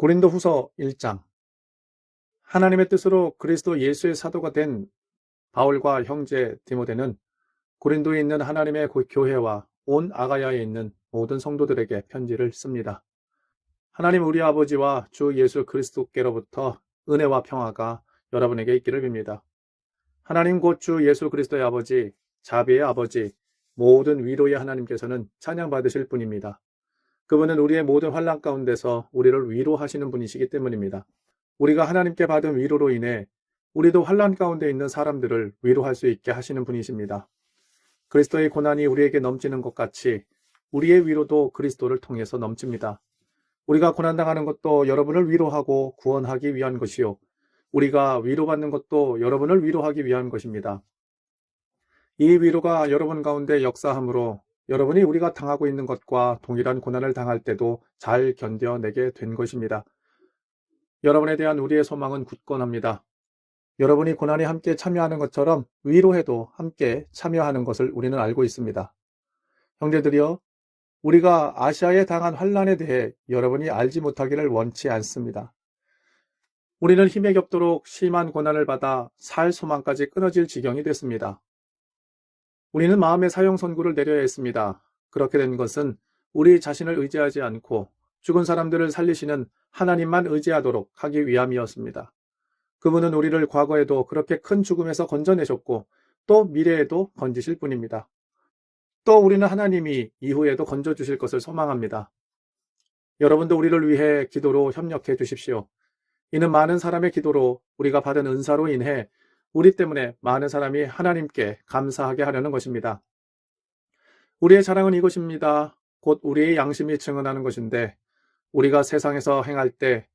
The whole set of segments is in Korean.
고린도후서 1장. 하나님의 뜻으로 그리스도 예수의 사도가 된 바울과 형제 디모데는 고린도에 있는 하나님의 교회와 온 아가야에 있는 모든 성도들에게 편지를 씁니다. 하나님 우리 아버지와 주 예수 그리스도께로부터 은혜와 평화가 여러분에게 있기를 빕니다. 하나님 곧 주 예수 그리스도의 아버지, 자비의 아버지, 모든 위로의 하나님께서는 찬양받으실 분입니다. 그분은 우리의 모든 환난 가운데서 우리를 위로하시는 분이시기 때문입니다. 우리가 하나님께 받은 위로로 인해 우리도 환난 가운데 있는 사람들을 위로할 수 있게 하시는 분이십니다. 그리스도의 고난이 우리에게 넘치는 것 같이 우리의 위로도 그리스도를 통해서 넘칩니다. 우리가 고난당하는 것도 여러분을 위로하고 구원하기 위한 것이요, 우리가 위로받는 것도 여러분을 위로하기 위한 것입니다. 이 위로가 여러분 가운데 역사함으로 여러분이 우리가 당하고 있는 것과 동일한 고난을 당할 때도 잘 견뎌내게 된 것입니다. 여러분에 대한 우리의 소망은 굳건합니다. 여러분이 고난에 함께 참여하는 것처럼 위로해도 함께 참여하는 것을 우리는 알고 있습니다. 형제들이여, 우리가 아시아에 당한 환난에 대해 여러분이 알지 못하기를 원치 않습니다. 우리는 힘에 겹도록 심한 고난을 받아 살 소망까지 끊어질 지경이 됐습니다. 우리는 마음의 사형 선고를 내려야 했습니다. 그렇게 된 것은 우리 자신을 의지하지 않고 죽은 사람들을 살리시는 하나님만 의지하도록 하기 위함이었습니다. 그분은 우리를 과거에도 그렇게 큰 죽음에서 건져내셨고 또 미래에도 건지실 분입니다. 또 우리는 하나님이 이후에도 건져주실 것을 소망합니다. 여러분도 우리를 위해 기도로 협력해 주십시오. 이는 많은 사람의 기도로 우리가 받은 은사로 인해 우리 때문에 많은 사람이 하나님께 감사하게 하려는 것입니다. 우리의 자랑은 이것입니다. 곧 우리의 양심이 증언하는 것인데, 우리가 세상에서 행할 때,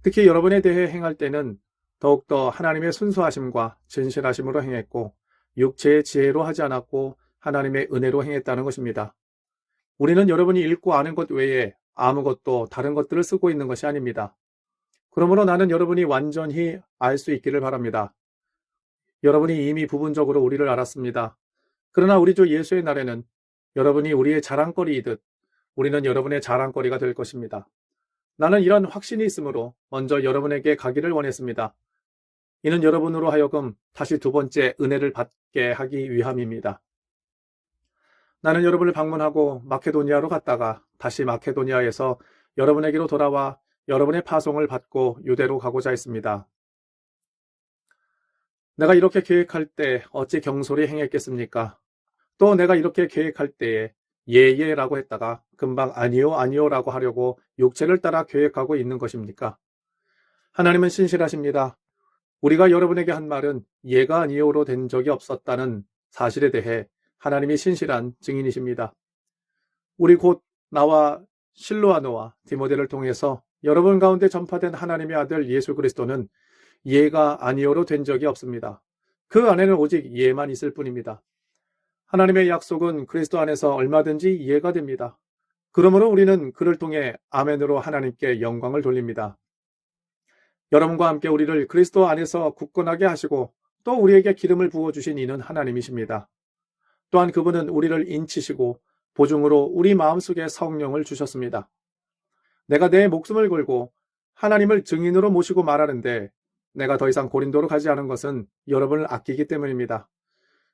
특히 여러분에 대해 행할 때는 더욱더 하나님의 순수하심과 진실하심으로 행했고 육체의 지혜로 하지 않았고 하나님의 은혜로 행했다는 것입니다. 우리는 여러분이 읽고 아는 것 외에 아무것도 다른 것들을 쓰고 있는 것이 아닙니다. 그러므로 나는 여러분이 완전히 알 수 있기를 바랍니다. 여러분이 이미 부분적으로 우리를 알았습니다. 그러나 우리 주 예수의 날에는 여러분이 우리의 자랑거리이듯 우리는 여러분의 자랑거리가 될 것입니다. 나는 이런 확신이 있으므로 먼저 여러분에게 가기를 원했습니다. 이는 여러분으로 하여금 다시 두 번째 은혜를 받게 하기 위함입니다. 나는 여러분을 방문하고 마케도니아로 갔다가 다시 마케도니아에서 여러분에게로 돌아와 여러분의 파송을 받고 유대로 가고자 했습니다. 내가 이렇게 계획할 때 어찌 경솔히 행했겠습니까? 또 내가 이렇게 계획할 때에 예예라고 했다가 금방 아니요 아니요라고 하려고 육체를 따라 계획하고 있는 것입니까? 하나님은 신실하십니다. 우리가 여러분에게 한 말은 예가 아니요로 된 적이 없었다는 사실에 대해 하나님이 신실한 증인이십니다. 우리 곧 나와 실로아노와 디모데를 통해서 여러분 가운데 전파된 하나님의 아들 예수 그리스도는 예가 아니요로 된 적이 없습니다. 그 안에는 오직 예만 있을 뿐입니다. 하나님의 약속은 그리스도 안에서 얼마든지 이해가 됩니다. 그러므로 우리는 그를 통해 아멘으로 하나님께 영광을 돌립니다. 여러분과 함께 우리를 그리스도 안에서 굳건하게 하시고 또 우리에게 기름을 부어주신 이는 하나님이십니다. 또한 그분은 우리를 인치시고 보증으로 우리 마음속에 성령을 주셨습니다. 내가 내 목숨을 걸고 하나님을 증인으로 모시고 말하는데 내가 더 이상 고린도로 가지 않은 것은 여러분을 아끼기 때문입니다.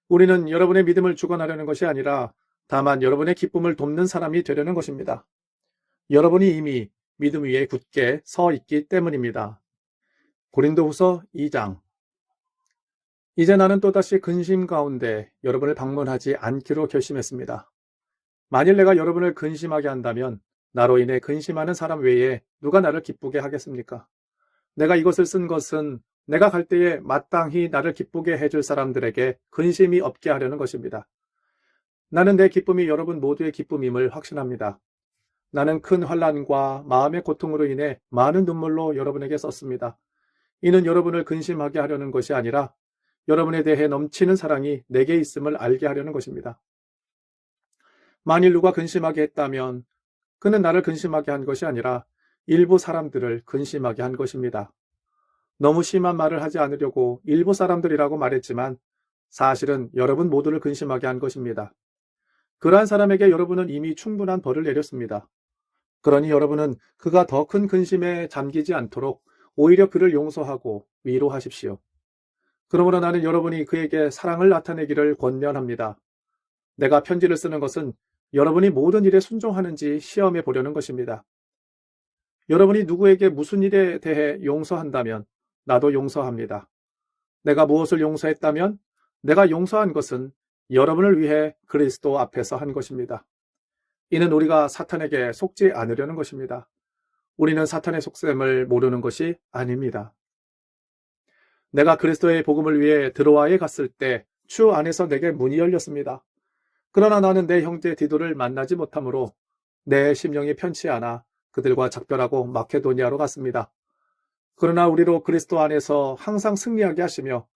우리는 여러분의 믿음을 주관하려는 것이 아니라 다만 여러분의 기쁨을 돕는 사람이 되려는 것입니다. 여러분이 이미 믿음 위에 굳게 서 있기 때문입니다. 고린도후서 2장. 이제 나는 또다시 근심 가운데 여러분을 방문하지 않기로 결심했습니다. 만일 내가 여러분을 근심하게 한다면 나로 인해 근심하는 사람 외에 누가 나를 기쁘게 하겠습니까? 내가 이것을 쓴 것은 내가 갈 때에 마땅히 나를 기쁘게 해줄 사람들에게 근심이 없게 하려는 것입니다. 나는 내 기쁨이 여러분 모두의 기쁨임을 확신합니다. 나는 큰 환난과 마음의 고통으로 인해 많은 눈물로 여러분에게 썼습니다. 이는 여러분을 근심하게 하려는 것이 아니라 여러분에 대해 넘치는 사랑이 내게 있음을 알게 하려는 것입니다. 만일 누가 근심하게 했다면 그는 나를 근심하게 한 것이 아니라 일부 사람들을 근심하게 한 것입니다. 너무 심한 말을 하지 않으려고 일부 사람들이라고 말했지만 사실은 여러분 모두를 근심하게 한 것입니다. 그러한 사람에게 여러분은 이미 충분한 벌을 내렸습니다. 그러니 여러분은 그가 더 큰 근심에 잠기지 않도록 오히려 그를 용서하고 위로하십시오. 그러므로 나는 여러분이 그에게 사랑을 나타내기를 권면합니다. 내가 편지를 쓰는 것은 여러분이 모든 일에 순종하는지 시험해 보려는 것입니다. 여러분이 누구에게 무슨 일에 대해 용서한다면 나도 용서합니다. 내가 무엇을 용서했다면 내가 용서한 것은 여러분을 위해 그리스도 앞에서 한 것입니다. 이는 우리가 사탄에게 속지 않으려는 것입니다. 우리는 사탄의 속셈을 모르는 것이 아닙니다. 내가 그리스도의 복음을 위해 드로아에 갔을 때 주 안에서 내게 문이 열렸습니다. 그러나 나는 내 형제 디도를 만나지 못하므로 내 심령이 편치 않아 그들과 작별하고 마케도니아로 갔습니다. 그러나 우리로 그리스도 안에서 항상 승리하게 하시며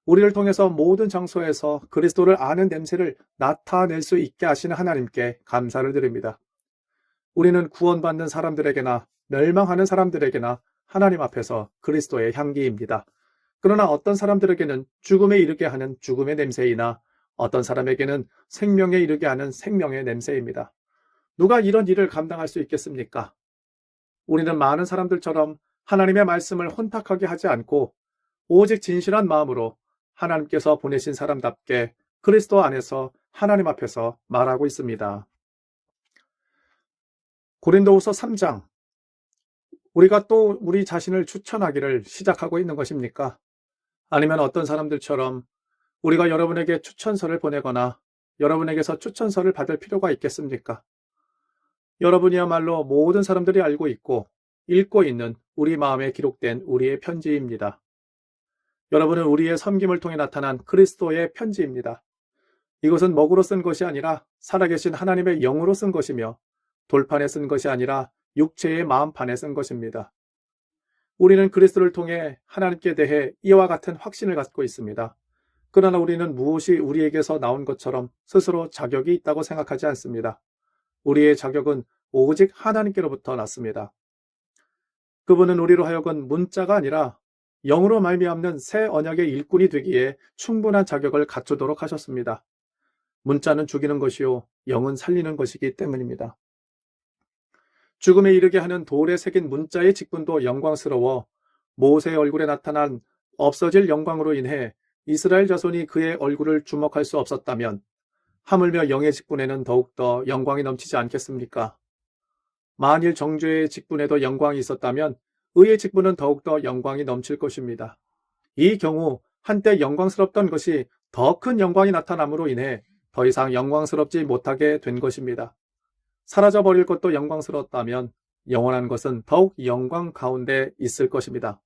우리를 통해서 모든 장소에서 그리스도를 아는 냄새를 나타낼 수 있게 하시는 하나님께 감사를 드립니다. 우리는 구원받는 사람들에게나 멸망하는 사람들에게나 하나님 앞에서 그리스도의 향기입니다. 그러나 어떤 사람들에게는 죽음에 이르게 하는 죽음의 냄새이나 어떤 사람에게는 생명에 이르게 하는 생명의 냄새입니다. 누가 이런 일을 감당할 수 있겠습니까? 우리는 많은 사람들처럼 하나님의 말씀을 혼탁하게 하지 않고 오직 진실한 마음으로 하나님께서 보내신 사람답게 그리스도 안에서 하나님 앞에서 말하고 있습니다. 고린도후서 3장. 우리가 또 우리 자신을 추천하기를 시작하고 있는 것입니까? 아니면 어떤 사람들처럼 우리가 여러분에게 추천서를 보내거나 여러분에게서 추천서를 받을 필요가 있겠습니까? 여러분이야말로 모든 사람들이 알고 있고 읽고 있는 우리 마음에 기록된 우리의 편지입니다. 여러분은 우리의 섬김을 통해 나타난 그리스도의 편지입니다. 이것은 먹으로 쓴 것이 아니라 살아계신 하나님의 영으로 쓴 것이며 돌판에 쓴 것이 아니라 육체의 마음판에 쓴 것입니다. 우리는 그리스도를 통해 하나님께 대해 이와 같은 확신을 갖고 있습니다. 그러나 우리는 무엇이 우리에게서 나온 것처럼 스스로 자격이 있다고 생각하지 않습니다. 우리의 자격은 오직 하나님께로부터 났습니다. 그분은 우리로 하여금 문자가 아니라 영으로 말미암는 새 언약의 일꾼이 되기에 충분한 자격을 갖추도록 하셨습니다. 문자는 죽이는 것이요 영은 살리는 것이기 때문입니다. 죽음에 이르게 하는 돌에 새긴 문자의 직분도 영광스러워 모세의 얼굴에 나타난 없어질 영광으로 인해 이스라엘 자손이 그의 얼굴을 주목할 수 없었다면 하물며 영의 직분에는 더욱더 영광이 넘치지 않겠습니까? 만일 정죄의 직분에도 영광이 있었다면 의의 직분은 더욱더 영광이 넘칠 것입니다. 이 경우 한때 영광스럽던 것이 더 큰 영광이 나타남으로 인해 더 이상 영광스럽지 못하게 된 것입니다. 사라져버릴 것도 영광스러웠다면 영원한 것은 더욱 영광 가운데 있을 것입니다.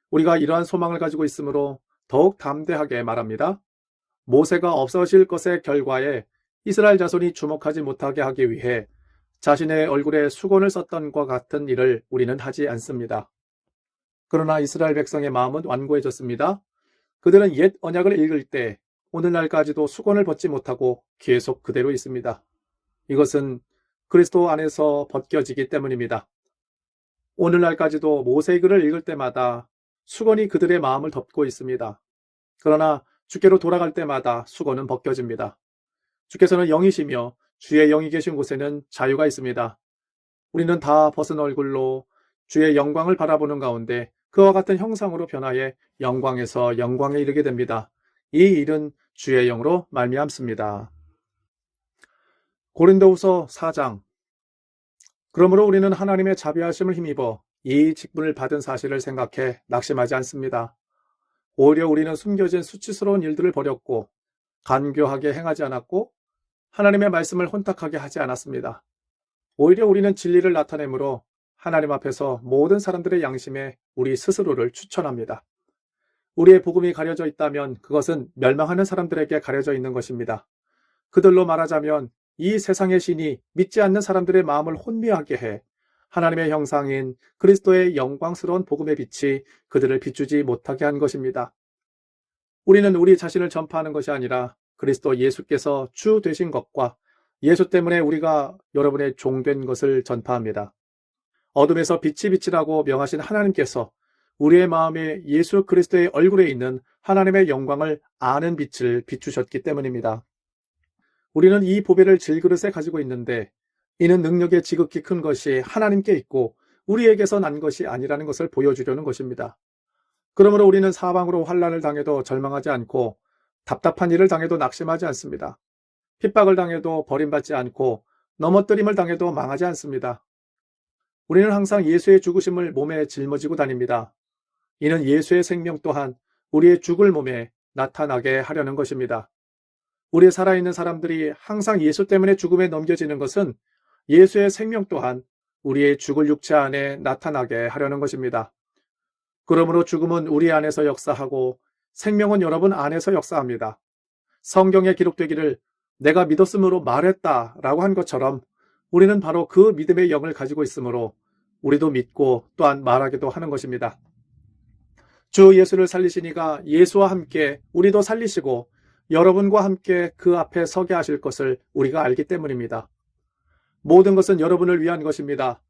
우리가 이러한 소망을 가지고 있으므로 더욱 담대하게 말합니다. 모세가 없어질 것의 결과에 이스라엘 자손이 주목하지 못하게 하기 위해 자신의 얼굴에 수건을 썼던 것과 같은 일을 우리는 하지 않습니다. 그러나 이스라엘 백성의 마음은 완고해졌습니다. 그들은 옛 언약을 읽을 때 오늘날까지도 수건을 벗지 못하고 계속 그대로 있습니다. 이것은 그리스도 안에서 벗겨지기 때문입니다. 오늘날까지도 모세의 글을 읽을 때마다 수건이 그들의 마음을 덮고 있습니다. 그러나 주께로 돌아갈 때마다 수건은 벗겨집니다. 주께서는 영이시며 주의 영이 계신 곳에는 자유가 있습니다. 우리는 다 벗은 얼굴로 주의 영광을 바라보는 가운데 그와 같은 형상으로 변화해 영광에서 영광에 이르게 됩니다. 이 일은 주의 영으로 말미암습니다. 고린도후서 4장. 그러므로 우리는 하나님의 자비하심을 힘입어 이 직분을 받은 사실을 생각해 낙심하지 않습니다. 오히려 우리는 숨겨진 수치스러운 일들을 버렸고 간교하게 행하지 않았고 하나님의 말씀을 혼탁하게 하지 않았습니다. 오히려 우리는 진리를 나타내므로 하나님 앞에서 모든 사람들의 양심에 우리 스스로를 추천합니다. 우리의 복음이 가려져 있다면 그것은 멸망하는 사람들에게 가려져 있는 것입니다. 그들로 말하자면 이 세상의 신이 믿지 않는 사람들의 마음을 혼미하게 해 하나님의 형상인 그리스도의 영광스러운 복음의 빛이 그들을 비추지 못하게 한 것입니다. 우리는 우리 자신을 전파하는 것이 아니라 그리스도 예수께서 주 되신 것과 예수 때문에 우리가 여러분의 종 된 것을 전파합니다. 어둠에서 빛이 빛이라고 명하신 하나님께서 우리의 마음에 예수 그리스도의 얼굴에 있는 하나님의 영광을 아는 빛을 비추셨기 때문입니다. 우리는 이 보배를 질그릇에 가지고 있는데 이는 능력의 지극히 큰 것이 하나님께 있고 우리에게서 난 것이 아니라는 것을 보여주려는 것입니다. 그러므로 우리는 사방으로 환난을 당해도 절망하지 않고 답답한 일을 당해도 낙심하지 않습니다. 핍박을 당해도 버림받지 않고 넘어뜨림을 당해도 망하지 않습니다. 우리는 항상 예수의 죽으심을 몸에 짊어지고 다닙니다. 이는 예수의 생명 또한 우리의 죽을 몸에 나타나게 하려는 것입니다. 우리 살아있는 사람들이 항상 예수 때문에 죽음에 넘겨지는 것은 예수의 생명 또한 우리의 죽을 육체 안에 나타나게 하려는 것입니다. 그러므로 죽음은 우리 안에서 역사하고 생명은 여러분 안에서 역사합니다. 성경에 기록되기를 내가 믿었으므로 말했다라고 한 것처럼 우리는 바로 그 믿음의 영을 가지고 있으므로 우리도 믿고 또한 말하기도 하는 것입니다. 주 예수를 살리시니가 예수와 함께 우리도 살리시고 여러분과 함께 그 앞에 서게 하실 것을 우리가 알기 때문입니다. 모든 것은 여러분을 위한 것입니다.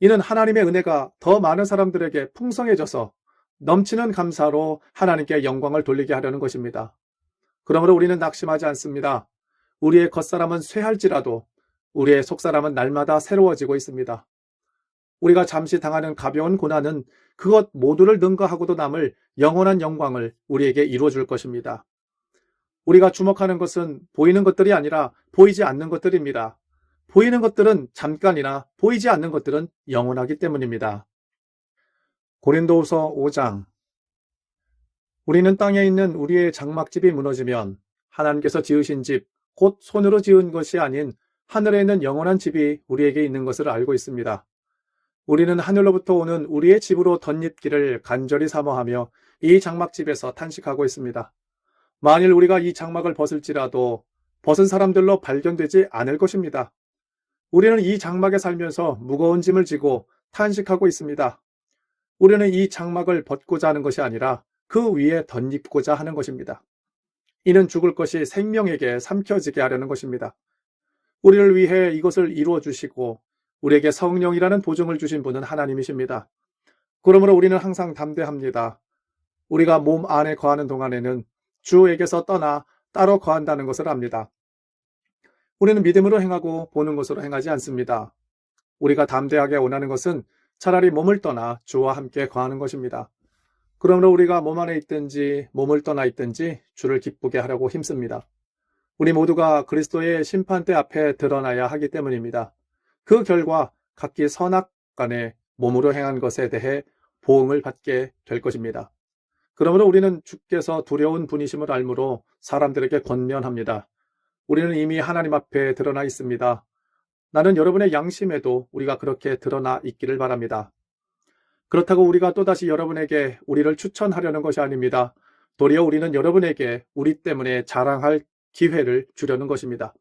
이는 하나님의 은혜가 더 많은 사람들에게 풍성해져서 넘치는 감사로 하나님께 영광을 돌리게 하려는 것입니다. 그러므로 우리는 낙심하지 않습니다. 우리의 겉사람은 쇠할지라도 우리의 속사람은 날마다 새로워지고 있습니다. 우리가 잠시 당하는 가벼운 고난은 그것 모두를 능가하고도 남을 영원한 영광을 우리에게 이루어줄 것입니다. 우리가 주목하는 것은 보이는 것들이 아니라 보이지 않는 것들입니다. 보이는 것들은 잠깐이나 보이지 않는 것들은 영원하기 때문입니다. 고린도후서 5장. 우리는 땅에 있는 우리의 장막집이 무너지면 하나님께서 지으신 집, 곧 손으로 지은 것이 아닌 하늘에 있는 영원한 집이 우리에게 있는 것을 알고 있습니다. 우리는 하늘로부터 오는 우리의 집으로 덧입기를 간절히 사모하며 이 장막집에서 탄식하고 있습니다. 만일 우리가 이 장막을 벗을지라도 벗은 사람들로 발견되지 않을 것입니다. 우리는 이 장막에 살면서 무거운 짐을 지고 탄식하고 있습니다. 우리는 이 장막을 벗고자 하는 것이 아니라 그 위에 덧입고자 하는 것입니다. 이는 죽을 것이 생명에게 삼켜지게 하려는 것입니다. 우리를 위해 이것을 이루어 주시고 우리에게 성령이라는 보증을 주신 분은 하나님이십니다. 그러므로 우리는 항상 담대합니다. 우리가 몸 안에 거하는 동안에는 주에게서 떠나 따로 거한다는 것을 압니다. 우리는 믿음으로 행하고 보는 것으로 행하지 않습니다. 우리가 담대하게 원하는 것은 차라리 몸을 떠나 주와 함께 거하는 것입니다. 그러므로 우리가 몸 안에 있든지 몸을 떠나 있든지 주를 기쁘게 하려고 힘씁니다. 우리 모두가 그리스도의 심판대 앞에 드러나야 하기 때문입니다. 그 결과 각기 선악간에 몸으로 행한 것에 대해 보응을 받게 될 것입니다. 그러므로 우리는 주께서 두려운 분이심을 알므로 사람들에게 권면합니다. 우리는 이미 하나님 앞에 드러나 있습니다. 나는 여러분의 양심에도 우리가 그렇게 드러나 있기를 바랍니다. 그렇다고 우리가 또다시 여러분에게 우리를 추천하려는 것이 아닙니다. 도리어 우리는 여러분에게 우리 때문에 자랑할 기회를 주려는 것입니다.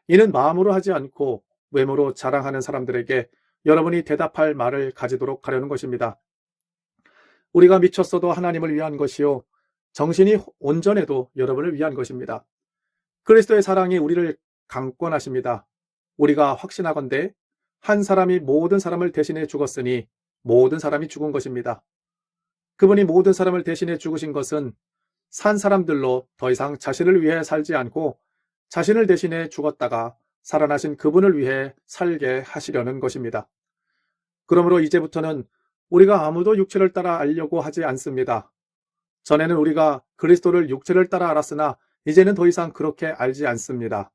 이는 마음으로 하지 않고 외모로 자랑하는 사람들에게 여러분이 대답할 말을 가지도록 하려는 것입니다. 우리가 미쳤어도 하나님을 위한 것이요 정신이 온전해도 여러분을 위한 것입니다. 그리스도의 사랑이 우리를 강권하십니다. 우리가 확신하건대 한 사람이 모든 사람을 대신해 죽었으니 모든 사람이 죽은 것입니다. 그분이 모든 사람을 대신해 죽으신 것은 산 사람들로 더 이상 자신을 위해 살지 않고 자신을 대신해 죽었다가 살아나신 그분을 위해 살게 하시려는 것입니다. 그러므로 이제부터는 우리가 아무도 육체를 따라 알려고 하지 않습니다. 전에는 우리가 그리스도를 육체를 따라 알았으나 이제는 더 이상 그렇게 알지 않습니다.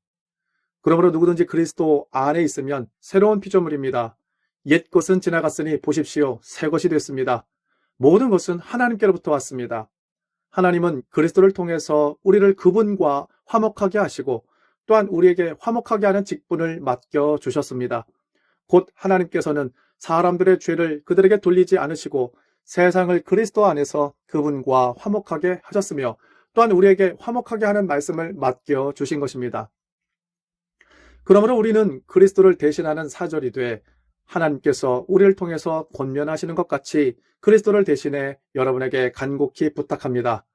그러므로 누구든지 그리스도 안에 있으면 새로운 피조물입니다. 옛 것은 지나갔으니 보십시오. 새 것이 됐습니다. 모든 것은 하나님께로부터 왔습니다. 하나님은 그리스도를 통해서 우리를 그분과 화목하게 하시고 또한 우리에게 화목하게 하는 직분을 맡겨주셨습니다. 곧 하나님께서는 사람들의 죄를 그들에게 돌리지 않으시고 세상을 그리스도 안에서 그분과 화목하게 하셨으며 또한 우리에게 화목하게 하는 말씀을 맡겨주신 것입니다. 그러므로 우리는 그리스도를 대신하는 사절이 돼 하나님께서 우리를 통해서 권면하시는 것 같이 그리스도를 대신해 여러분에게 간곡히 부탁합니다.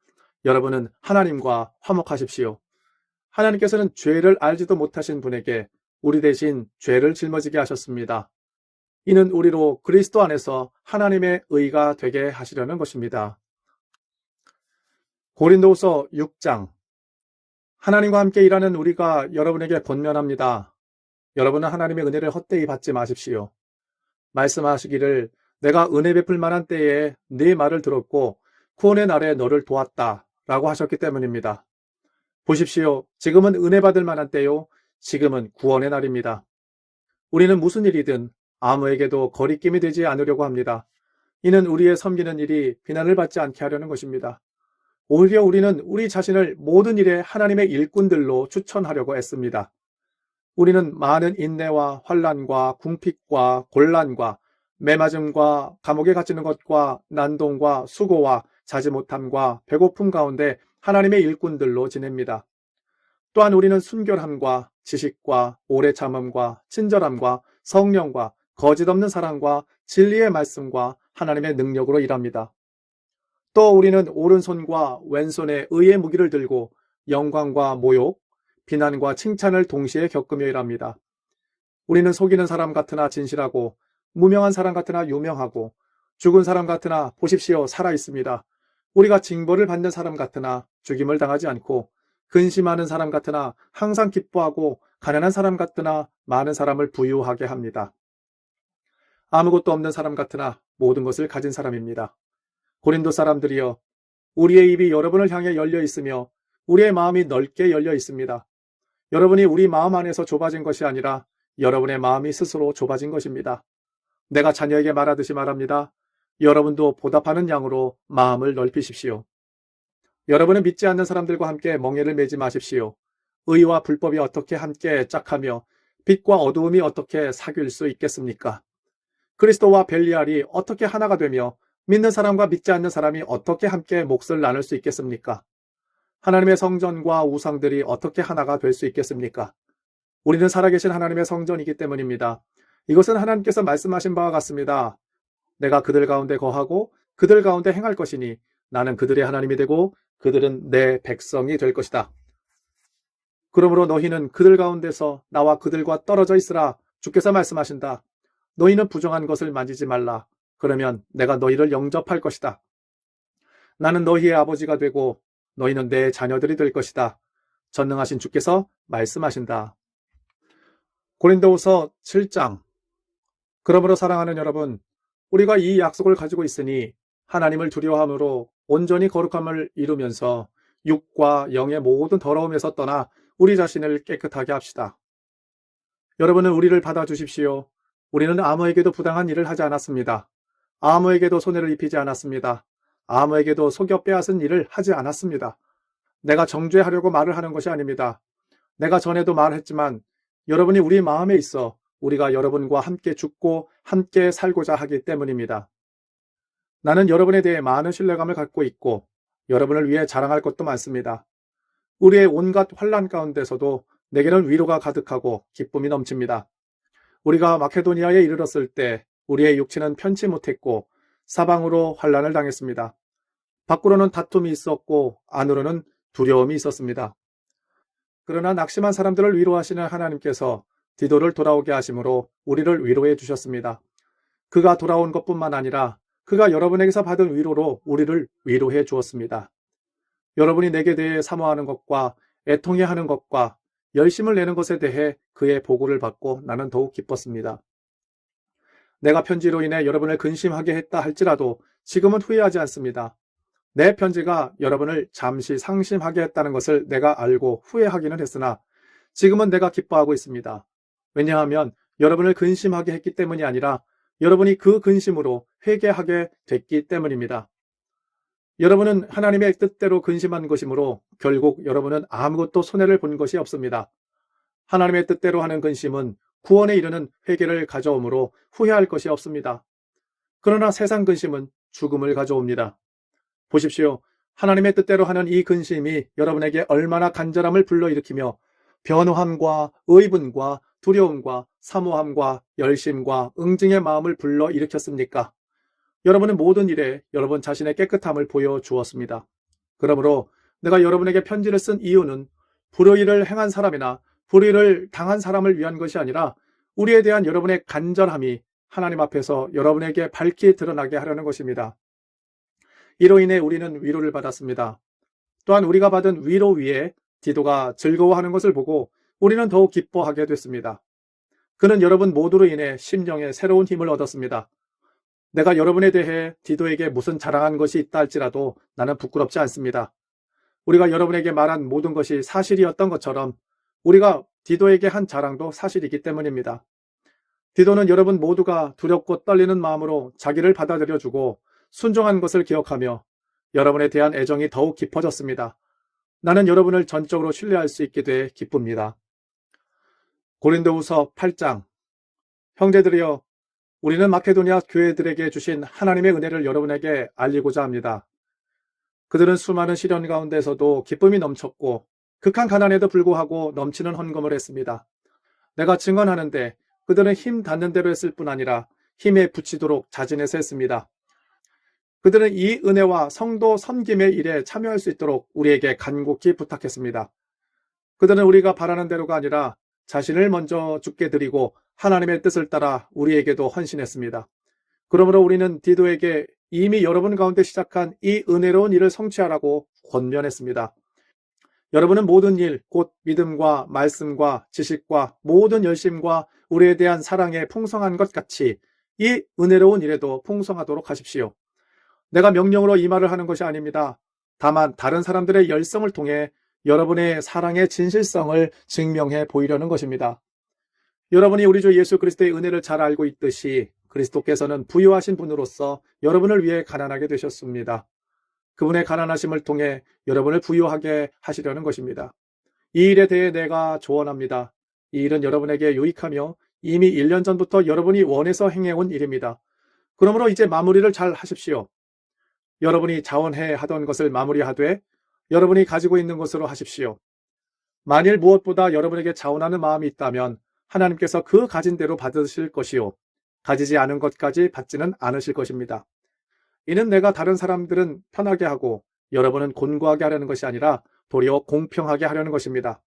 여러분은 하나님과 화목하십시오. 하나님께서는 죄를 알지도 못하신 분에게 우리 대신 죄를 짊어지게 하셨습니다. 이는 우리로 그리스도 안에서 하나님의 의가 되게 하시려는 것입니다. 고린도후서 6장. 하나님과 함께 일하는 우리가 여러분에게 권면합니다. 여러분은 하나님의 은혜를 헛되이 받지 마십시오. 말씀하시기를 내가 은혜 베풀 만한 때에 네 말을 들었고 구원의 날에 너를 도왔다 라고 하셨기 때문입니다. 보십시오. 지금은 은혜 받을 만한 때요. 지금은 구원의 날입니다. 우리는 무슨 일이든 아무에게도 거리낌이 되지 않으려고 합니다. 이는 우리의 섬기는 일이 비난을 받지 않게 하려는 것입니다. 오히려 우리는 우리 자신을 모든 일에 하나님의 일꾼들로 추천하려고 애씁니다. 우리는 많은 인내와 환난과 궁핍과 곤란과 매맞음과 감옥에 갇히는 것과 난동과 수고와 자지 못함과 배고픔 가운데 하나님의 일꾼들로 지냅니다. 또한 우리는 순결함과 지식과 오래 참음과 친절함과 성령과 거짓 없는 사랑과 진리의 말씀과 하나님의 능력으로 일합니다. 또 우리는 오른손과 왼손에 의의 무기를 들고 영광과 모욕, 비난과 칭찬을 동시에 겪으며 일합니다. 우리는 속이는 사람 같으나 진실하고 무명한 사람 같으나 유명하고 죽은 사람 같으나 보십시오 살아 있습니다. 우리가 징벌을 받는 사람 같으나 죽임을 당하지 않고 근심하는 사람 같으나 항상 기뻐하고 가난한 사람 같으나 많은 사람을 부유하게 합니다. 아무것도 없는 사람 같으나 모든 것을 가진 사람입니다. 고린도 사람들이여, 우리의 입이 여러분을 향해 열려 있으며 우리의 마음이 넓게 열려 있습니다. 여러분이 우리 마음 안에서 좁아진 것이 아니라 여러분의 마음이 스스로 좁아진 것입니다. 내가 자녀에게 말하듯이 말합니다. 여러분도 보답하는 양으로 마음을 넓히십시오. 여러분은 믿지 않는 사람들과 함께 멍에를 매지 마십시오. 의와 불법이 어떻게 함께 짝하며 빛과 어두움이 어떻게 사귈 수 있겠습니까? 그리스도와 벨리알이 어떻게 하나가 되며 믿는 사람과 믿지 않는 사람이 어떻게 함께 몫을 나눌 수 있겠습니까? 하나님의 성전과 우상들이 어떻게 하나가 될 수 있겠습니까? 우리는 살아계신 하나님의 성전이기 때문입니다. 이것은 하나님께서 말씀하신 바와 같습니다. 내가 그들 가운데 거하고 그들 가운데 행할 것이니 나는 그들의 하나님이 되고 그들은 내 백성이 될 것이다. 그러므로 너희는 그들 가운데서 나와 그들과 떨어져 있으라. 주께서 말씀하신다. 너희는 부정한 것을 만지지 말라. 그러면 내가 너희를 영접할 것이다. 나는 너희의 아버지가 되고 너희는 내 자녀들이 될 것이다. 전능하신 주께서 말씀하신다. 고린도후서 7장. 그러므로 사랑하는 여러분, 우리가 이 약속을 가지고 있으니 하나님을 두려워함으로 온전히 거룩함을 이루면서 육과 영의 모든 더러움에서 떠나 우리 자신을 깨끗하게 합시다. 여러분은 우리를 받아주십시오. 우리는 아무에게도 부당한 일을 하지 않았습니다. 아무에게도 손해를 입히지 않았습니다. 아무에게도 속여 빼앗은 일을 하지 않았습니다. 내가 정죄하려고 말을 하는 것이 아닙니다. 내가 전에도 말했지만 여러분이 우리 마음에 있어 우리가 여러분과 함께 죽고 함께 살고자 하기 때문입니다. 나는 여러분에 대해 많은 신뢰감을 갖고 있고 여러분을 위해 자랑할 것도 많습니다. 우리의 온갖 환난 가운데서도 내게는 위로가 가득하고 기쁨이 넘칩니다. 우리가 마케도니아에 이르렀을 때 우리의 육체는 편치 못했고 사방으로 환난을 당했습니다. 밖으로는 다툼이 있었고 안으로는 두려움이 있었습니다. 그러나 낙심한 사람들을 위로하시는 하나님께서 디도를 돌아오게 하심으로 우리를 위로해 주셨습니다. 그가 돌아온 것뿐만 아니라 그가 여러분에게서 받은 위로로 우리를 위로해 주었습니다. 여러분이 내게 대해 사모하는 것과 애통해하는 것과 열심을 내는 것에 대해 그의 보고를 받고 나는 더욱 기뻤습니다. 내가 편지로 인해 여러분을 근심하게 했다 할지라도 지금은 후회하지 않습니다. 내 편지가 여러분을 잠시 상심하게 했다는 것을 내가 알고 후회하기는 했으나 지금은 내가 기뻐하고 있습니다. 왜냐하면 여러분을 근심하게 했기 때문이 아니라 여러분이 그 근심으로 회개하게 됐기 때문입니다. 여러분은 하나님의 뜻대로 근심한 것이므로 결국 여러분은 아무것도 손해를 본 것이 없습니다. 하나님의 뜻대로 하는 근심은 구원에 이르는 회개를 가져오므로 후회할 것이 없습니다. 그러나 세상 근심은 죽음을 가져옵니다. 보십시오. 하나님의 뜻대로 하는 이 근심이 여러분에게 얼마나 간절함을 불러일으키며 변호함과 의분과 두려움과 사모함과 열심과 응징의 마음을 불러일으켰습니까? 여러분은 모든 일에 여러분 자신의 깨끗함을 보여주었습니다. 그러므로 내가 여러분에게 편지를 쓴 이유는 불의를 행한 사람이나 불의를 당한 사람을 위한 것이 아니라 우리에 대한 여러분의 간절함이 하나님 앞에서 여러분에게 밝히 드러나게 하려는 것입니다. 이로 인해 우리는 위로를 받았습니다. 또한 우리가 받은 위로 위에 디도가 즐거워하는 것을 보고 우리는 더욱 기뻐하게 됐습니다. 그는 여러분 모두로 인해 심령에 새로운 힘을 얻었습니다. 내가 여러분에 대해 디도에게 무슨 자랑한 것이 있다 할지라도 나는 부끄럽지 않습니다. 우리가 여러분에게 말한 모든 것이 사실이었던 것처럼 우리가 디도에게 한 자랑도 사실이기 때문입니다. 디도는 여러분 모두가 두렵고 떨리는 마음으로 자기를 받아들여주고 순종한 것을 기억하며 여러분에 대한 애정이 더욱 깊어졌습니다. 나는 여러분을 전적으로 신뢰할 수 있게 돼 기쁩니다. 고린도후서 8장. 형제들이여, 우리는 마케도니아 교회들에게 주신 하나님의 은혜를 여러분에게 알리고자 합니다. 그들은 수많은 시련 가운데서도 기쁨이 넘쳤고 극한 가난에도 불구하고 넘치는 헌금을 했습니다. 내가 증언하는데 그들은 힘 닿는 대로 했을 뿐 아니라 힘에 부치도록 자진해서 했습니다. 그들은 이 은혜와 성도 섬김의 일에 참여할 수 있도록 우리에게 간곡히 부탁했습니다. 그들은 우리가 바라는 대로가 아니라 자신을 먼저 주께 드리고 하나님의 뜻을 따라 우리에게도 헌신했습니다. 그러므로 우리는 디도에게 이미 여러분 가운데 시작한 이 은혜로운 일을 성취하라고 권면했습니다. 여러분은 모든 일, 곧 믿음과 말씀과 지식과 모든 열심과 우리에 대한 사랑에 풍성한 것 같이 이 은혜로운 일에도 풍성하도록 하십시오. 내가 명령으로 이 말을 하는 것이 아닙니다. 다만 다른 사람들의 열성을 통해 여러분의 사랑의 진실성을 증명해 보이려는 것입니다. 여러분이 우리 주 예수 그리스도의 은혜를 잘 알고 있듯이 그리스도께서는 부유하신 분으로서 여러분을 위해 가난하게 되셨습니다. 그분의 가난하심을 통해 여러분을 부유하게 하시려는 것입니다. 이 일에 대해 내가 조언합니다. 이 일은 여러분에게 유익하며 이미 1년 전부터 여러분이 원해서 행해온 일입니다. 그러므로 이제 마무리를 잘 하십시오. 여러분이 자원해 하던 것을 마무리하되 여러분이 가지고 있는 것으로 하십시오. 만일 무엇보다 여러분에게 자원하는 마음이 있다면 하나님께서 그 가진 대로 받으실 것이요. 가지지 않은 것까지 받지는 않으실 것입니다. 이는 내가 다른 사람들은 편하게 하고 여러분은 곤고하게 하려는 것이 아니라 도리어 공평하게 하려는 것입니다.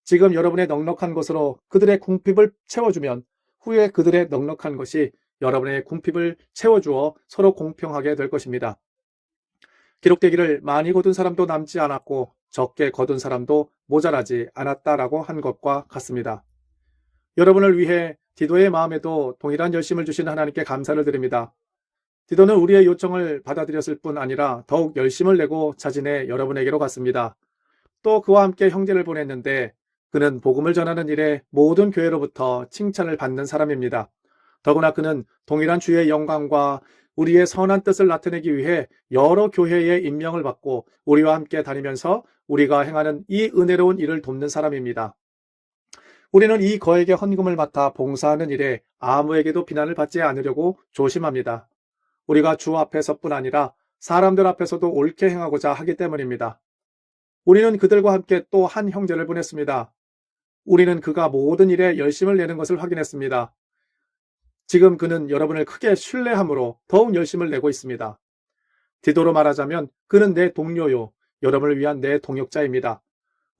지금 여러분의 넉넉한 것으로 그들의 궁핍을 채워주면 후에 그들의 넉넉한 것이 여러분의 궁핍을 채워주어 서로 공평하게 될 것입니다. 기록되기를 많이 거둔 사람도 남지 않았고 적게 거둔 사람도 모자라지 않았다라고 한 것과 같습니다. 여러분을 위해 디도의 마음에도 동일한 열심을 주신 하나님께 감사를 드립니다. 디도는 우리의 요청을 받아들였을 뿐 아니라 더욱 열심을 내고 자진해 여러분에게로 갔습니다. 또 그와 함께 형제를 보냈는데 그는 복음을 전하는 일에 모든 교회로부터 칭찬을 받는 사람입니다. 더구나 그는 동일한 주의 영광과 우리의 선한 뜻을 나타내기 위해 여러 교회의 임명을 받고 우리와 함께 다니면서 우리가 행하는 이 은혜로운 일을 돕는 사람입니다. 우리는 이 거액의 헌금을 맡아 봉사하는 일에 아무에게도 비난을 받지 않으려고 조심합니다. 우리가 주 앞에서뿐 아니라 사람들 앞에서도 옳게 행하고자 하기 때문입니다. 우리는 그들과 함께 또 한 형제를 보냈습니다. 우리는 그가 모든 일에 열심을 내는 것을 확인했습니다. 지금 그는 여러분을 크게 신뢰함으로 더욱 열심을 내고 있습니다. 디도로 말하자면 그는 내 동료요, 여러분을 위한 내 동역자입니다.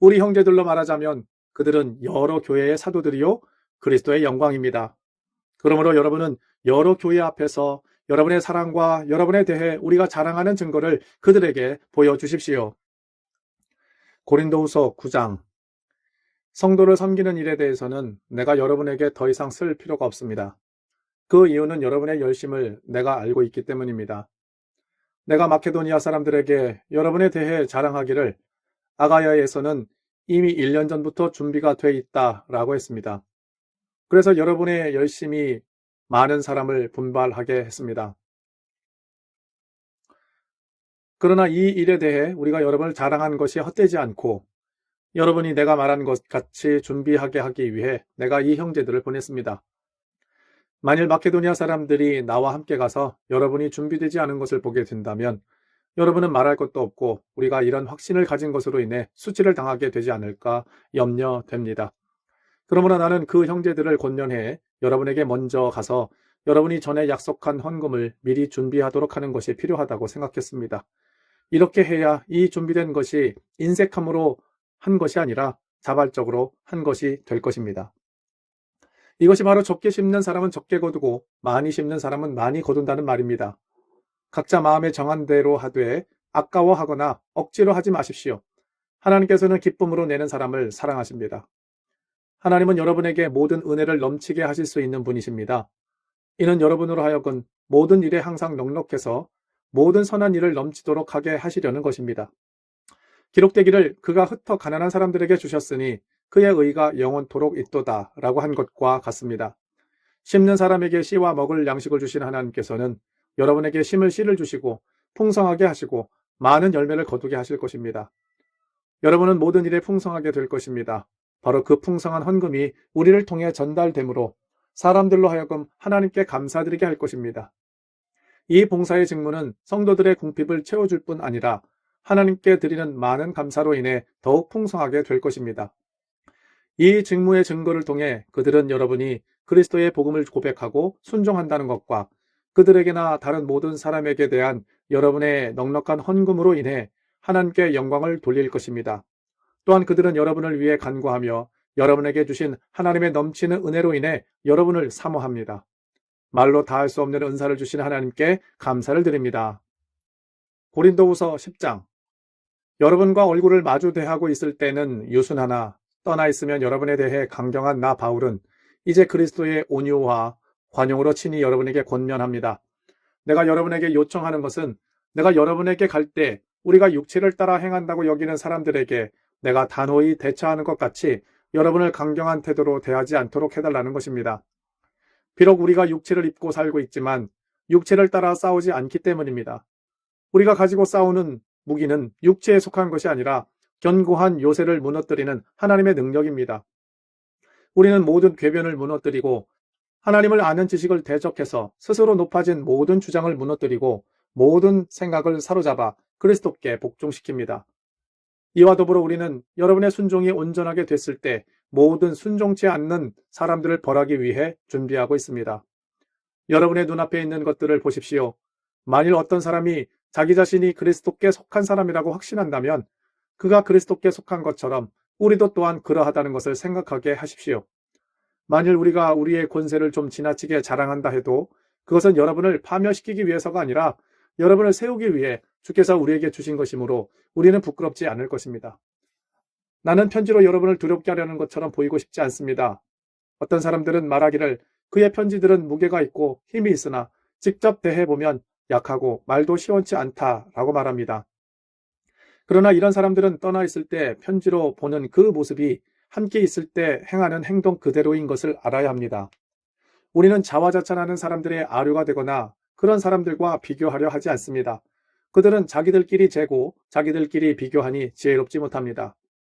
우리 형제들로 말하자면 그들은 여러 교회의 사도들이요, 그리스도의 영광입니다. 그러므로 여러분은 여러 교회 앞에서 여러분의 사랑과 여러분에 대해 우리가 자랑하는 증거를 그들에게 보여주십시오. 고린도후서 9장. 성도를 섬기는 일에 대해서는 내가 여러분에게 더 이상 쓸 필요가 없습니다. 그 이유는 여러분의 열심을 내가 알고 있기 때문입니다. 내가 마케도니아 사람들에게 여러분에 대해 자랑하기를 아가야에서는 이미 1년 전부터 준비가 돼 있다라고 했습니다. 그래서 여러분의 열심이 많은 사람을 분발하게 했습니다. 그러나 이 일에 대해 우리가 여러분을 자랑한 것이 헛되지 않고 여러분이 내가 말한 것 같이 준비하게 하기 위해 내가 이 형제들을 보냈습니다. 만일 마케도니아 사람들이 나와 함께 가서 여러분이 준비되지 않은 것을 보게 된다면 여러분은 말할 것도 없고 우리가 이런 확신을 가진 것으로 인해 수치를 당하게 되지 않을까 염려됩니다. 그러므로 나는 그 형제들을 권면해 여러분에게 먼저 가서 여러분이 전에 약속한 헌금을 미리 준비하도록 하는 것이 필요하다고 생각했습니다. 이렇게 해야 이 준비된 것이 인색함으로 한 것이 아니라 자발적으로 한 것이 될 것입니다. 이것이 바로 적게 심는 사람은 적게 거두고 많이 심는 사람은 많이 거둔다는 말입니다. 각자 마음에 정한 대로 하되 아까워하거나 억지로 하지 마십시오. 하나님께서는 기쁨으로 내는 사람을 사랑하십니다. 하나님은 여러분에게 모든 은혜를 넘치게 하실 수 있는 분이십니다. 이는 여러분으로 하여금 모든 일에 항상 넉넉해서 모든 선한 일을 넘치도록 하게 하시려는 것입니다. 기록되기를 그가 흩어 가난한 사람들에게 주셨으니 그의 의가 영원토록 있도다 라고 한 것과 같습니다. 심는 사람에게 씨와 먹을 양식을 주신 하나님께서는 여러분에게 심을 씨를 주시고 풍성하게 하시고 많은 열매를 거두게 하실 것입니다. 여러분은 모든 일에 풍성하게 될 것입니다. 바로 그 풍성한 헌금이 우리를 통해 전달되므로 사람들로 하여금 하나님께 감사드리게 할 것입니다. 이 봉사의 직무는 성도들의 궁핍을 채워줄 뿐 아니라 하나님께 드리는 많은 감사로 인해 더욱 풍성하게 될 것입니다. 이 직무의 증거를 통해 그들은 여러분이 그리스도의 복음을 고백하고 순종한다는 것과 그들에게나 다른 모든 사람에게 대한 여러분의 넉넉한 헌금으로 인해 하나님께 영광을 돌릴 것입니다. 또한 그들은 여러분을 위해 간구하며 여러분에게 주신 하나님의 넘치는 은혜로 인해 여러분을 사모합니다. 말로 다할 수 없는 은사를 주신 하나님께 감사를 드립니다. 고린도후서 10장. 여러분과 얼굴을 마주 대하고 있을 때는 유순하나 떠나 있으면 여러분에 대해 강경한 나 바울은 이제 그리스도의 온유와 관용으로 친히 여러분에게 권면합니다. 내가 여러분에게 요청하는 것은 내가 여러분에게 갈 때 우리가 육체를 따라 행한다고 여기는 사람들에게 내가 단호히 대처하는 것 같이 여러분을 강경한 태도로 대하지 않도록 해달라는 것입니다. 비록 우리가 육체를 입고 살고 있지만 육체를 따라 싸우지 않기 때문입니다. 우리가 가지고 싸우는 무기는 육체에 속한 것이 아니라 견고한 요새를 무너뜨리는 하나님의 능력입니다. 우리는 모든 궤변을 무너뜨리고 하나님을 아는 지식을 대적해서 스스로 높아진 모든 주장을 무너뜨리고 모든 생각을 사로잡아 그리스도께 복종시킵니다. 이와 더불어 우리는 여러분의 순종이 온전하게 됐을 때 모든 순종치 않는 사람들을 벌하기 위해 준비하고 있습니다. 여러분의 눈앞에 있는 것들을 보십시오. 만일 어떤 사람이 자기 자신이 그리스도께 속한 사람이라고 확신한다면 그가 그리스도께 속한 것처럼 우리도 또한 그러하다는 것을 생각하게 하십시오. 만일 우리가 우리의 권세를 좀 지나치게 자랑한다 해도 그것은 여러분을 파멸시키기 위해서가 아니라 여러분을 세우기 위해 주께서 우리에게 주신 것이므로 우리는 부끄럽지 않을 것입니다. 나는 편지로 여러분을 두렵게 하려는 것처럼 보이고 싶지 않습니다. 어떤 사람들은 말하기를 그의 편지들은 무게가 있고 힘이 있으나 직접 대해보면 약하고 말도 시원치 않다라고 말합니다. 그러나 이런 사람들은 떠나 있을 때 편지로 보는 그 모습이 함께 있을 때 행하는 행동 그대로인 것을 알아야 합니다. 우리는 자화자찬하는 사람들의 아류가 되거나 그런 사람들과 비교하려 하지 않습니다. 그들은 자기들끼리 재고 자기들끼리 비교하니 지혜롭지 못합니다.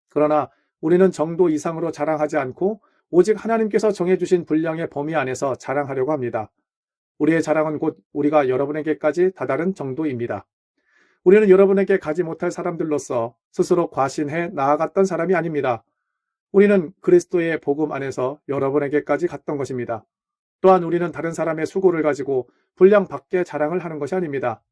그러나 우리는 정도 이상으로 자랑하지 않고 오직 하나님께서 정해주신 분량의 범위 안에서 자랑하려고 합니다. 우리의 자랑은 곧 우리가 여러분에게까지 다다른 정도입니다. 우리는 여러분에게 가지 못할 사람들로서 스스로 과신해 나아갔던 사람이 아닙니다. 우리는 그리스도의 복음 안에서 여러분에게까지 갔던 것입니다. 또한 우리는 다른 사람의 수고를 가지고 분량 밖에 자랑을 하는 것이 아닙니다.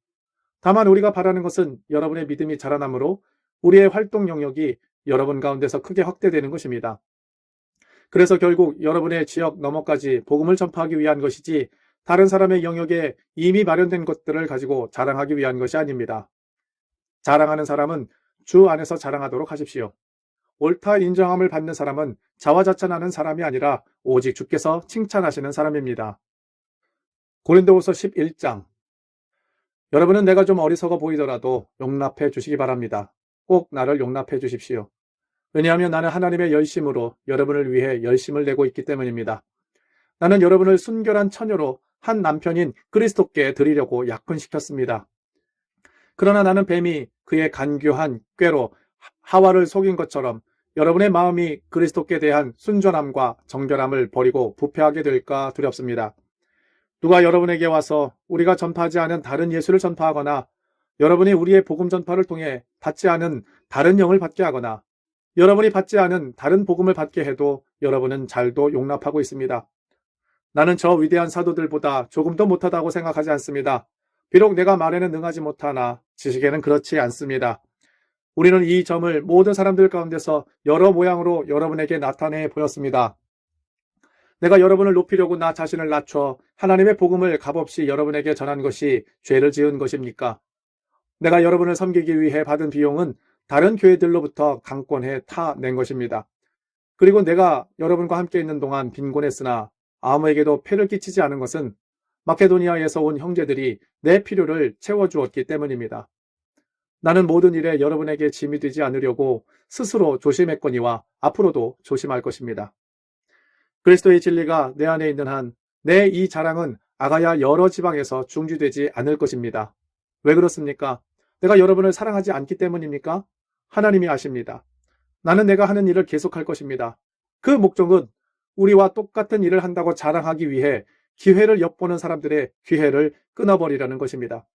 다만 우리가 바라는 것은 여러분의 믿음이 자라나므로 우리의 활동 영역이 여러분 가운데서 크게 확대되는 것입니다. 그래서 결국 여러분의 지역 너머까지 복음을 전파하기 위한 것이지 다른 사람의 영역에 이미 마련된 것들을 가지고 자랑하기 위한 것이 아닙니다. 자랑하는 사람은 주 안에서 자랑하도록 하십시오. 옳다 인정함을 받는 사람은 자화자찬하는 사람이 아니라 오직 주께서 칭찬하시는 사람입니다. 고린도후서 11장. 여러분은 내가 좀 어리석어 보이더라도 용납해 주시기 바랍니다. 꼭 나를 용납해 주십시오. 왜냐하면 나는 하나님의 열심으로 여러분을 위해 열심을 내고 있기 때문입니다. 나는 여러분을 순결한 처녀로 한 남편인 그리스도께 드리려고 약혼시켰습니다. 그러나 나는 뱀이 그의 간교한 꾀로 하와를 속인 것처럼 여러분의 마음이 그리스도께 대한 순전함과 정결함을 버리고 부패하게 될까 두렵습니다. 누가 여러분에게 와서 우리가 전파하지 않은 다른 예수를 전파하거나 여러분이 우리의 복음 전파를 통해 받지 않은 다른 영을 받게 하거나 여러분이 받지 않은 다른 복음을 받게 해도 여러분은 잘도 용납하고 있습니다. 나는 저 위대한 사도들보다 조금 더 못하다고 생각하지 않습니다. 비록 내가 말에는 능하지 못하나 지식에는 그렇지 않습니다. 우리는 이 점을 모든 사람들 가운데서 여러 모양으로 여러분에게 나타내 보였습니다. 내가 여러분을 높이려고 나 자신을 낮춰 하나님의 복음을 값없이 여러분에게 전한 것이 죄를 지은 것입니까? 내가 여러분을 섬기기 위해 받은 비용은 다른 교회들로부터 강권해 타낸 것입니다. 그리고 내가 여러분과 함께 있는 동안 빈곤했으나 아무에게도 폐를 끼치지 않은 것은 마케도니아에서 온 형제들이 내 필요를 채워주었기 때문입니다. 나는 모든 일에 여러분에게 짐이 되지 않으려고 스스로 조심했거니와 앞으로도 조심할 것입니다. 그리스도의 진리가 내 안에 있는 한 내 이 자랑은 아가야 여러 지방에서 중지되지 않을 것입니다. 왜 그렇습니까? 내가 여러분을 사랑하지 않기 때문입니까? 하나님이 아십니다. 나는 내가 하는 일을 계속할 것입니다. 그 목적은 우리와 똑같은 일을 한다고 자랑하기 위해 기회를 엿보는 사람들의 기회를 끊어버리라는 것입니다.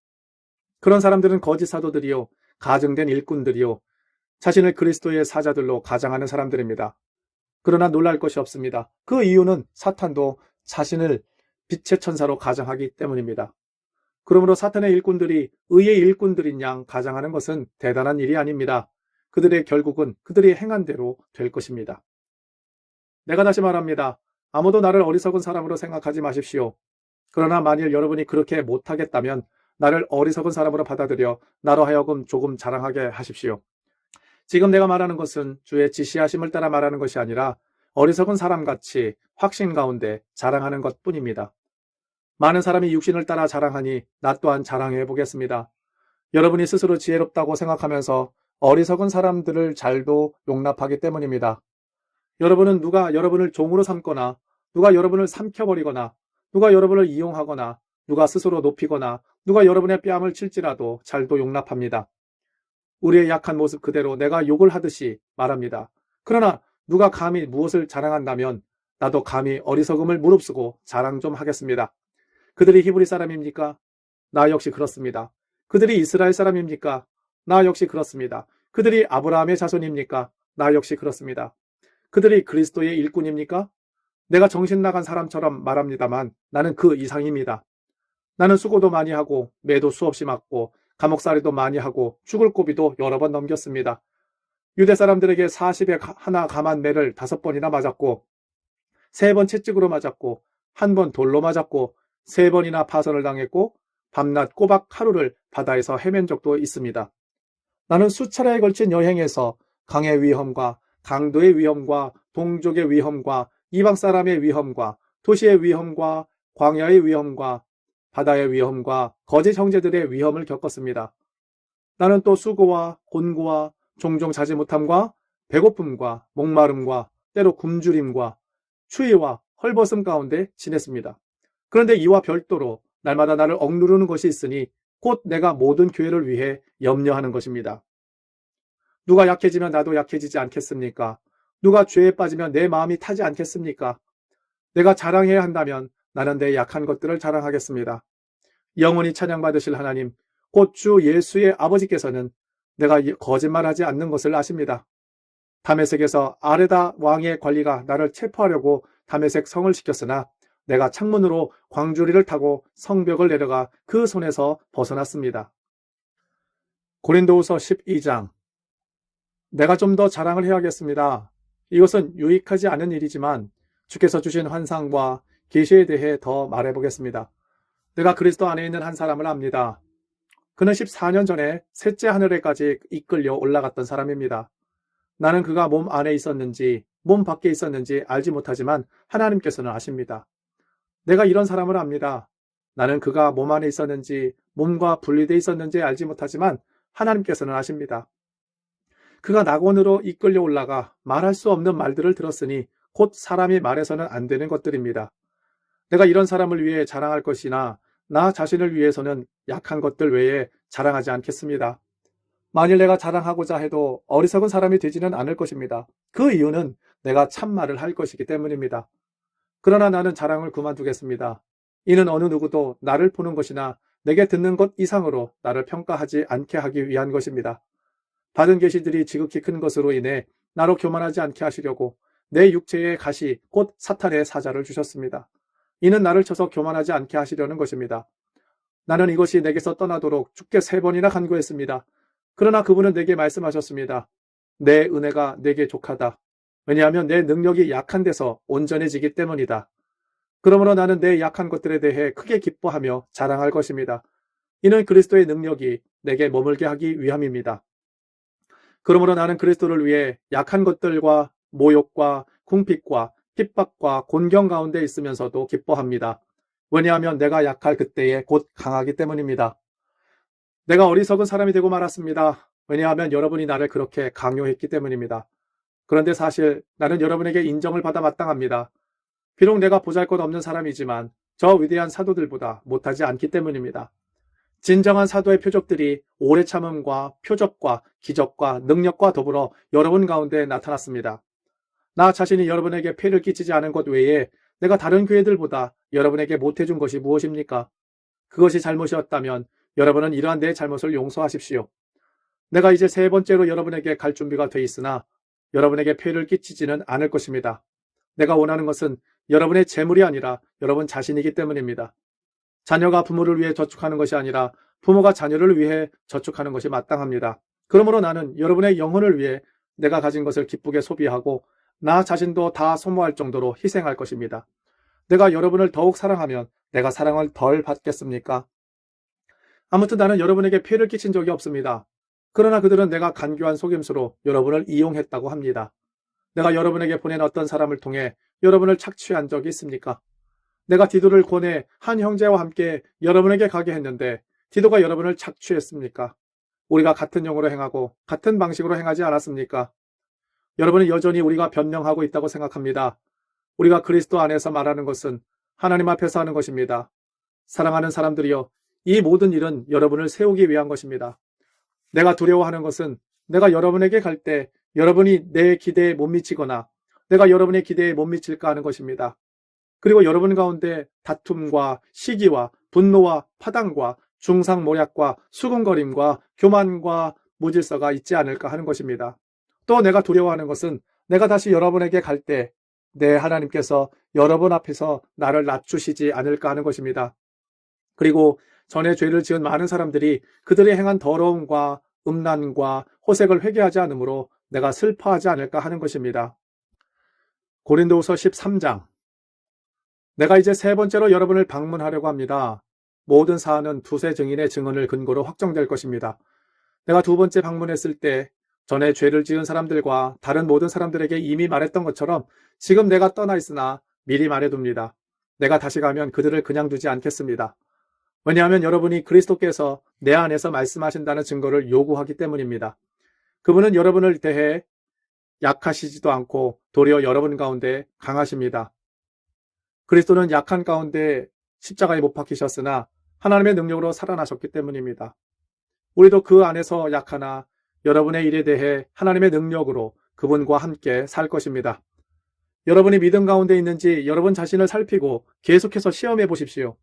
그런 사람들은 거짓 사도들이요, 가증된 일꾼들이요, 자신을 그리스도의 사자들로 가장하는 사람들입니다. 그러나 놀랄 것이 없습니다. 그 이유는 사탄도 자신을 빛의 천사로 가장하기 때문입니다. 그러므로 사탄의 일꾼들이 의의 일꾼들인 양 가장하는 것은 대단한 일이 아닙니다. 그들의 결국은 그들이 행한 대로 될 것입니다. 내가 다시 말합니다. 아무도 나를 어리석은 사람으로 생각하지 마십시오. 그러나 만일 여러분이 그렇게 못하겠다면 나를 어리석은 사람으로 받아들여 나로 하여금 조금 자랑하게 하십시오. 지금 내가 말하는 것은 주의 지시하심을 따라 말하는 것이 아니라 어리석은 사람같이 확신 가운데 자랑하는 것뿐입니다. 많은 사람이 육신을 따라 자랑하니 나 또한 자랑해 보겠습니다. 여러분이 스스로 지혜롭다고 생각하면서 어리석은 사람들을 잘도 용납하기 때문입니다. 여러분은 누가 여러분을 종으로 삼거나 누가 여러분을 삼켜버리거나 누가 여러분을 이용하거나 누가 스스로 높이거나 누가 여러분의 뺨을 칠지라도 잘도 용납합니다. 우리의 약한 모습 그대로 내가 욕을 하듯이 말합니다. 그러나 누가 감히 무엇을 자랑한다면 나도 감히 어리석음을 무릅쓰고 자랑 좀 하겠습니다. 그들이 히브리 사람입니까? 나 역시 그렇습니다. 그들이 이스라엘 사람입니까? 나 역시 그렇습니다. 그들이 아브라함의 자손입니까? 나 역시 그렇습니다. 그들이 그리스도의 일꾼입니까? 내가 정신 나간 사람처럼 말합니다만 나는 그 이상입니다. 나는 수고도 많이 하고 매도 수없이 맞고 감옥살이도 많이 하고 죽을 고비도 여러 번 넘겼습니다. 유대 사람들에게 40에 하나 감한 매를 5번이나 맞았고 3번 채찍으로 맞았고 1번 돌로 맞았고 3번이나 파선을 당했고 밤낮 꼬박 하루를 바다에서 헤맨 적도 있습니다. 나는 수차례에 걸친 여행에서 강의 위험과 강도의 위험과 동족의 위험과 이방 사람의 위험과 도시의 위험과 광야의 위험과 바다의 위험과 거짓 형제들의 위험을 겪었습니다. 나는 또 수고와 곤고와 종종 자지 못함과 배고픔과 목마름과 때로 굶주림과 추위와 헐벗음 가운데 지냈습니다. 그런데 이와 별도로 날마다 나를 억누르는 것이 있으니 곧 내가 모든 교회를 위해 염려하는 것입니다. 누가 약해지면 나도 약해지지 않겠습니까? 누가 죄에 빠지면 내 마음이 타지 않겠습니까? 내가 자랑해야 한다면 나는 내 약한 것들을 자랑하겠습니다. 영원히 찬양받으실 하나님, 곧 주 예수의 아버지께서는 내가 거짓말하지 않는 것을 아십니다. 다메섹에서 아레다 왕의 관리가 나를 체포하려고 다메섹 성을 시켰으나 내가 창문으로 광주리를 타고 성벽을 내려가 그 손에서 벗어났습니다. 고린도후서 12장. 내가 좀 더 자랑을 해야겠습니다. 이것은 유익하지 않은 일이지만 주께서 주신 환상과 계시에 대해 더 말해보겠습니다. 내가 그리스도 안에 있는 한 사람을 압니다. 그는 14년 전에 셋째 하늘에까지 이끌려 올라갔던 사람입니다. 나는 그가 몸 안에 있었는지 몸 밖에 있었는지 알지 못하지만 하나님께서는 아십니다. 내가 이런 사람을 압니다. 나는 그가 몸 안에 있었는지 몸과 분리되어 있었는지 알지 못하지만 하나님께서는 아십니다. 그가 낙원으로 이끌려 올라가 말할 수 없는 말들을 들었으니 곧 사람이 말해서는 안 되는 것들입니다. 내가 이런 사람을 위해 자랑할 것이나 나 자신을 위해서는 약한 것들 외에 자랑하지 않겠습니다. 만일 내가 자랑하고자 해도 어리석은 사람이 되지는 않을 것입니다. 그 이유는 내가 참말을 할 것이기 때문입니다. 그러나 나는 자랑을 그만두겠습니다. 이는 어느 누구도 나를 보는 것이나 내게 듣는 것 이상으로 나를 평가하지 않게 하기 위한 것입니다. 받은 계시들이 지극히 큰 것으로 인해 나로 교만하지 않게 하시려고 내 육체의 가시 곧 사탄의 사자를 주셨습니다. 이는 나를 쳐서 교만하지 않게 하시려는 것입니다. 나는 이것이 내게서 떠나도록 주께 3번이나 간구했습니다. 그러나 그분은 내게 말씀하셨습니다. 내 은혜가 내게 족하다. 왜냐하면 내 능력이 약한 데서 온전해지기 때문이다. 그러므로 나는 내 약한 것들에 대해 크게 기뻐하며 자랑할 것입니다. 이는 그리스도의 능력이 내게 머물게 하기 위함입니다. 그러므로 나는 그리스도를 위해 약한 것들과 모욕과 궁핍과 핍박과 곤경 가운데 있으면서도 기뻐합니다. 왜냐하면 내가 약할 그때에 곧 강하기 때문입니다. 내가 어리석은 사람이 되고 말았습니다. 왜냐하면 여러분이 나를 그렇게 강요했기 때문입니다. 그런데 사실 나는 여러분에게 인정을 받아 마땅합니다. 비록 내가 보잘것없는 사람이지만 저 위대한 사도들보다 못하지 않기 때문입니다. 진정한 사도의 표적들이 오래 참음과 표적과 기적과 능력과 더불어 여러분 가운데 나타났습니다. 나 자신이 여러분에게 폐를 끼치지 않은 것 외에 내가 다른 교회들보다 여러분에게 못해준 것이 무엇입니까? 그것이 잘못이었다면 여러분은 이러한 내 잘못을 용서하십시오. 내가 이제 세 번째로 여러분에게 갈 준비가 돼 있으나 여러분에게 폐를 끼치지는 않을 것입니다. 내가 원하는 것은 여러분의 재물이 아니라 여러분 자신이기 때문입니다. 자녀가 부모를 위해 저축하는 것이 아니라 부모가 자녀를 위해 저축하는 것이 마땅합니다. 그러므로 나는 여러분의 영혼을 위해 내가 가진 것을 기쁘게 소비하고 나 자신도 다 소모할 정도로 희생할 것입니다. 내가 여러분을 더욱 사랑하면 내가 사랑을 덜 받겠습니까? 아무튼 나는 여러분에게 폐를 끼친 적이 없습니다. 그러나 그들은 내가 간교한 속임수로 여러분을 이용했다고 합니다. 내가 여러분에게 보낸 어떤 사람을 통해 여러분을 착취한 적이 있습니까? 내가 디도를 권해 한 형제와 함께 여러분에게 가게 했는데 디도가 여러분을 착취했습니까? 우리가 같은 용어로 행하고 같은 방식으로 행하지 않았습니까? 여러분은 여전히 우리가 변명하고 있다고 생각합니다. 우리가 그리스도 안에서 말하는 것은 하나님 앞에서 하는 것입니다. 사랑하는 사람들이여, 이 모든 일은 여러분을 세우기 위한 것입니다. 내가 두려워하는 것은 내가 여러분에게 갈 때 여러분이 내 기대에 못 미치거나 내가 여러분의 기대에 못 미칠까 하는 것입니다. 그리고 여러분 가운데 다툼과 시기와 분노와 파당과 중상모략과 수군거림과 교만과 무질서가 있지 않을까 하는 것입니다. 또 내가 두려워하는 것은 내가 다시 여러분에게 갈 때 내 하나님께서 여러분 앞에서 나를 낮추시지 않을까 하는 것입니다. 그리고 전에 죄를 지은 많은 사람들이 그들이 행한 더러움과 음란과 호색을 회개하지 않으므로 내가 슬퍼하지 않을까 하는 것입니다. 고린도후서 13장. 내가 이제 세 번째로 여러분을 방문하려고 합니다. 모든 사안은 두세 증인의 증언을 근거로 확정될 것입니다. 내가 두 번째 방문했을 때 전에 죄를 지은 사람들과 다른 모든 사람들에게 이미 말했던 것처럼 지금 내가 떠나 있으나 미리 말해둡니다. 내가 다시 가면 그들을 그냥 두지 않겠습니다. 왜냐하면 여러분이 그리스도께서 내 안에서 말씀하신다는 증거를 요구하기 때문입니다. 그분은 여러분을 대해 약하시지도 않고 도리어 여러분 가운데 강하십니다. 그리스도는 약한 가운데 십자가에 못 박히셨으나 하나님의 능력으로 살아나셨기 때문입니다. 우리도 그 안에서 약하나 여러분의 일에 대해 하나님의 능력으로 그분과 함께 살 것입니다. 여러분이 믿음 가운데 있는지 여러분 자신을 살피고 계속해서 시험해 보십시오.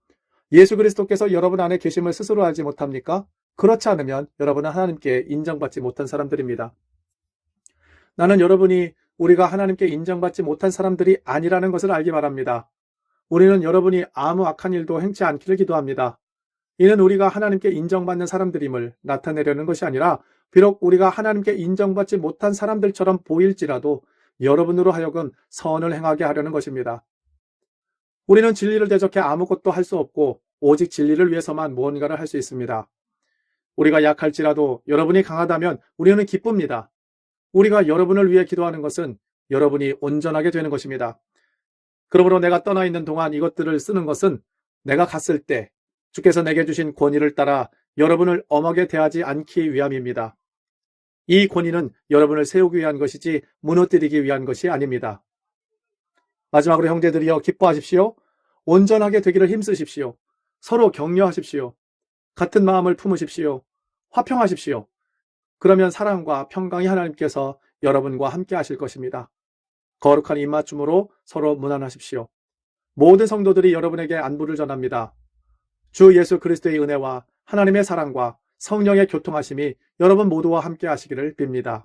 예수 그리스도께서 여러분 안에 계심을 스스로 알지 못합니까? 그렇지 않으면 여러분은 하나님께 인정받지 못한 사람들입니다. 나는 여러분이 우리가 하나님께 인정받지 못한 사람들이 아니라는 것을 알기 바랍니다. 우리는 여러분이 아무 악한 일도 행치 않기를 기도합니다. 이는 우리가 하나님께 인정받는 사람들임을 나타내려는 것이 아니라 비록 우리가 하나님께 인정받지 못한 사람들처럼 보일지라도 여러분으로 하여금 선을 행하게 하려는 것입니다. 우리는 진리를 대적해 아무것도 할 수 없고 오직 진리를 위해서만 무언가를 할 수 있습니다. 우리가 약할지라도 여러분이 강하다면 우리는 기쁩니다. 우리가 여러분을 위해 기도하는 것은 여러분이 온전하게 되는 것입니다. 그러므로 내가 떠나 있는 동안 이것들을 쓰는 것은 내가 갔을 때 주께서 내게 주신 권위를 따라 여러분을 엄하게 대하지 않기 위함입니다. 이 권위는 여러분을 세우기 위한 것이지 무너뜨리기 위한 것이 아닙니다. 마지막으로 형제들이여 기뻐하십시오. 온전하게 되기를 힘쓰십시오. 서로 격려하십시오. 같은 마음을 품으십시오. 화평하십시오. 그러면 사랑과 평강이 하나님께서 여러분과 함께 하실 것입니다. 거룩한 입맞춤으로 서로 문안하십시오. 모든 성도들이 여러분에게 안부를 전합니다. 주 예수 그리스도의 은혜와 하나님의 사랑과 성령의 교통하심이 여러분 모두와 함께 하시기를 빕니다.